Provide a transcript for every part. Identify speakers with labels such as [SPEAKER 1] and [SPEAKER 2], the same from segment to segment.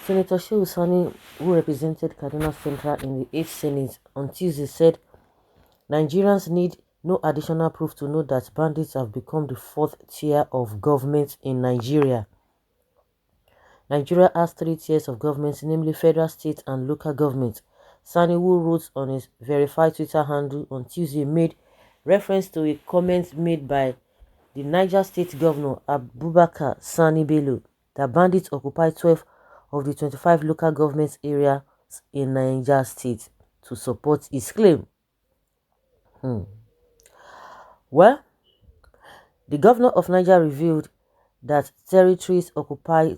[SPEAKER 1] Senator Shehu Sani, who represented Kaduna Central in the 8th Senate on Tuesday, said Nigerians need no additional proof to know that bandits have become the fourth tier of government in Nigeria. Nigeria has three tiers of government, namely federal, state, and local government. Sani, who wrote on his verified Twitter handle on Tuesday, made reference to a comment made by the Niger State Governor Abubakar Sani Bello that bandits occupy 12 of the 25 local government areas in Niger State to support his claim. Well, the governor of Niger revealed that terrorists occupy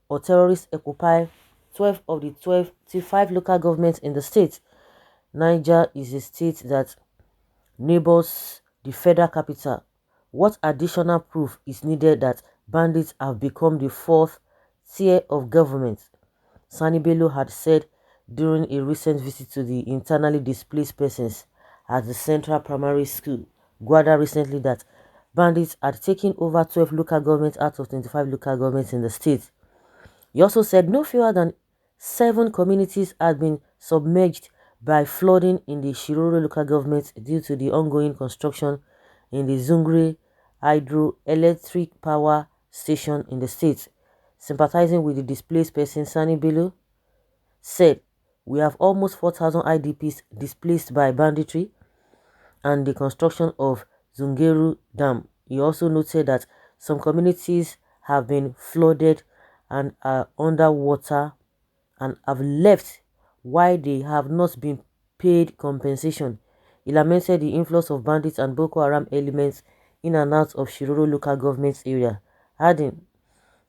[SPEAKER 1] 12 of the 25 local governments in the state. Niger is a state that neighbors the federal capital. What additional proof is needed that bandits have become the fourth tier of government? Sani Bello had said during a recent visit to the internally displaced persons at the Central Primary School, Gwada, recently, that bandits had taken over 12 local governments out of 25 local governments in the state. He also said no fewer than 7 communities had been submerged by flooding in the Shiroro local government due to the ongoing construction in the Zungre hydroelectric power station in the state. Sympathizing with the displaced person, Sani Bello said, "We have almost 4,000 IDPs displaced by banditry and the construction of Zungeru Dam." He also noted that some communities have been flooded and are underwater and have left while they have not been paid compensation. He lamented the influx of bandits and Boko Haram elements in and out of Shiroro local government area, adding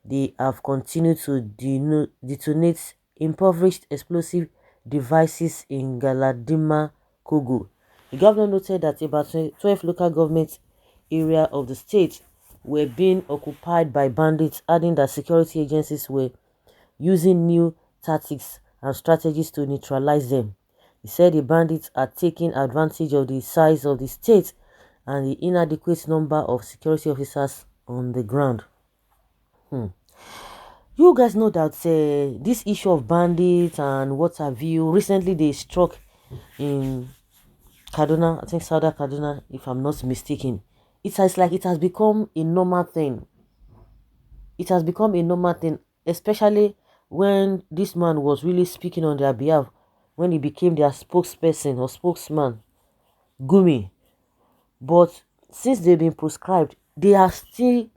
[SPEAKER 1] they have continued to detonate impoverished explosive devices in Galadima, Kogo. The governor noted that about 12 local government areas of the state were being occupied by bandits, adding that security agencies were using new tactics and strategies to neutralize them. He said the bandits are taking advantage of the size of the state and the inadequate number of security officers on the ground. You guys know that this issue of bandits and what have you, recently they struck in Kaduna, I think Southern Kaduna, if I'm not mistaken. It has become a normal thing. It has become a normal thing, especially when this man was really speaking on their behalf, when he became their spokesperson or spokesman, Gumi. But since they've been proscribed, they are still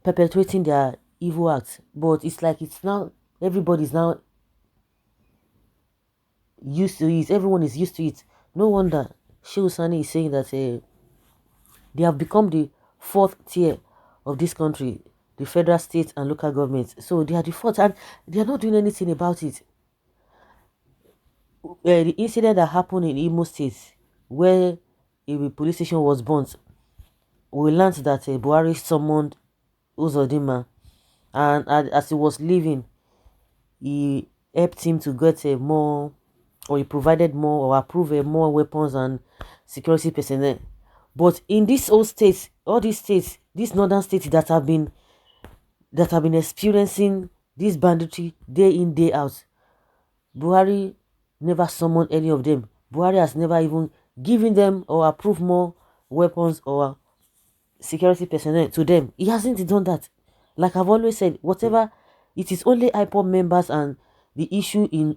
[SPEAKER 1] perpetuating their evil acts. But it's like it's now, everybody's now used to it. Everyone is used to it. No wonder Shehu Sani is saying that they have become the fourth tier of this country, the federal, state, and local governments. So they are the fourth, and they are not doing anything about it. The incident that happened in Imo State, where a police station was burnt, we learned that Buhari summoned Uzodinma, and as he was leaving, he helped him to get more, or he provided more, or approved more weapons and security personnel. But in these old states, all these states, these northern states that have been experiencing this banditry day in, day out, Buhari never summoned any of them. Buhari has never even given them or approved more weapons or security personnel to them. He hasn't done that. Like I've always said, whatever, it is only IPOB members and the issue in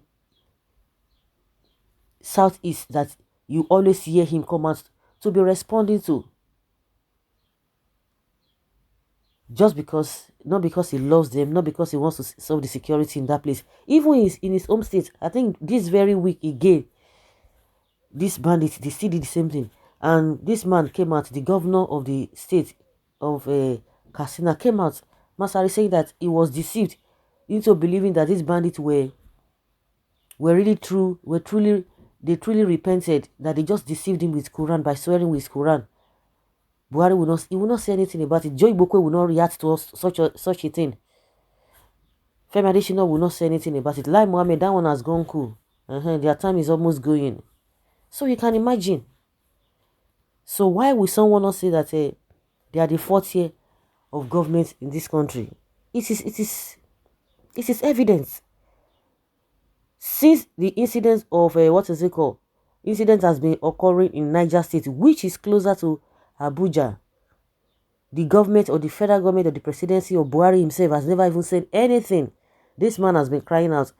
[SPEAKER 1] Southeast that you always hear him come out to be responding to. Just because, not because he loves them, not because he wants to solve the security in that place. Even in his home state, I think this very week again, this bandit, they still did the same thing. And this man came out, the governor of the state of Katsina came out, Masari, saying that he was deceived into believing that these bandits were really true, they truly repented, that they just deceived him with Quran by swearing with Quran. Buhari will not say anything about it. Joy Boko will not react to such a thing. Femi Adesina will not say anything about it. Lai Mohammed, that one has gone cool. Their time is almost going. So you can imagine. So why will someone not say that they are the fourth year of government in this country? It is It is evidence. Since the incident of incident has been occurring in Niger State, which is closer to Abuja, the government or the federal government or the presidency or Buhari himself has never even said anything. This man has been crying out.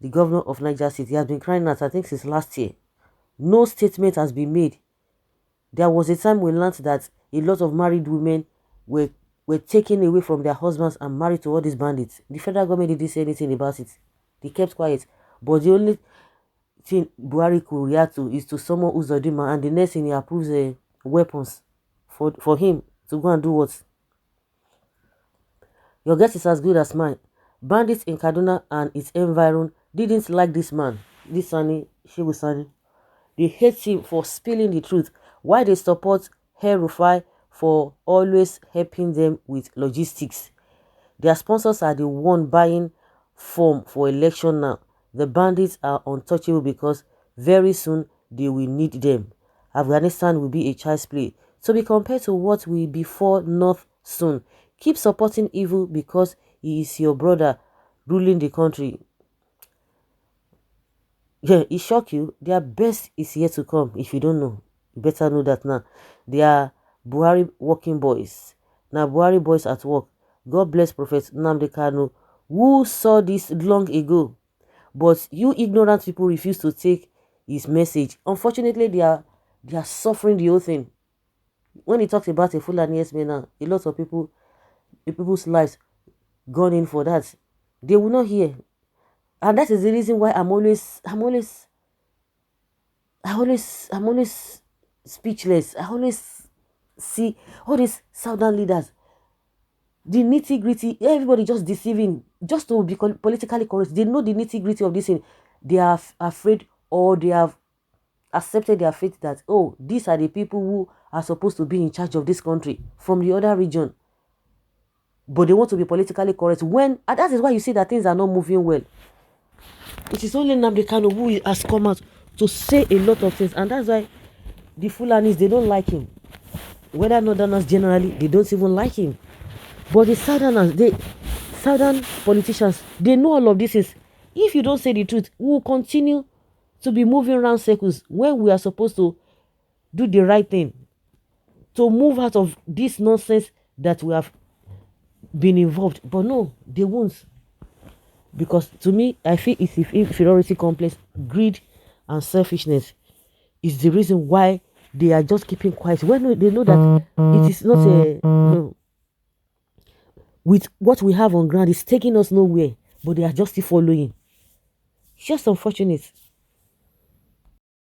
[SPEAKER 1] The governor of Niger State, he has been crying out, I think, since last year. No statement has been made. There was a time we learned that a lot of married women were taken away from their husbands and married to all these bandits. The federal government didn't say anything about it. They kept quiet. But the only thing Buhari could react to is to someone who's a demon, and the next thing he approves weapons for him to go and do what? Your guess is as good as mine. Bandits in Kaduna and its environ didn't like this man, this Sani, Shehu Sani. They hate him for spilling the truth, while they support El-Rufai for always helping them with logistics. Their sponsors are the one buying form for election now. The bandits are untouchable because very soon they will need them. Afghanistan will be a child's play, to be compared to what will befall North soon. Keep supporting evil because he is your brother ruling the country. Yeah, it shock you. Their best is yet to come. If you don't know, you better know that now. They are Buhari working boys. Now Buhari boys at work. God bless Prophet Nnamdi Kanu, who saw this long ago. But you ignorant people refuse to take his message. Unfortunately, they are suffering the whole thing. When he talks about a Fulani yes-man now, a lot of people's lives gone in for that. They will not hear. And that is the reason why I'm always speechless. I always see all these southern leaders, the nitty-gritty, everybody just deceiving, just to be politically correct. They know the nitty-gritty of this thing. They are afraid, or they have accepted their fate that, oh, these are the people who are supposed to be in charge of this country from the other region. But they want to be politically correct. And that is why you see that things are not moving well. It is only Nnamdi Kanu who has come out to say a lot of things, and that's why the Fulanis, they don't like him. Whether Northerners generally, they don't even like him. But the Southern politicians, they know all of this is. If you don't say the truth, we will continue to be moving around circles when we are supposed to do the right thing, to move out of this nonsense that we have been involved. But no, they won't. Because to me, I feel it's inferiority complex, greed, and selfishness is the reason why they are just keeping quiet when they know that it is not with what we have on ground, it's taking us nowhere, but they are just still following. It's just unfortunate.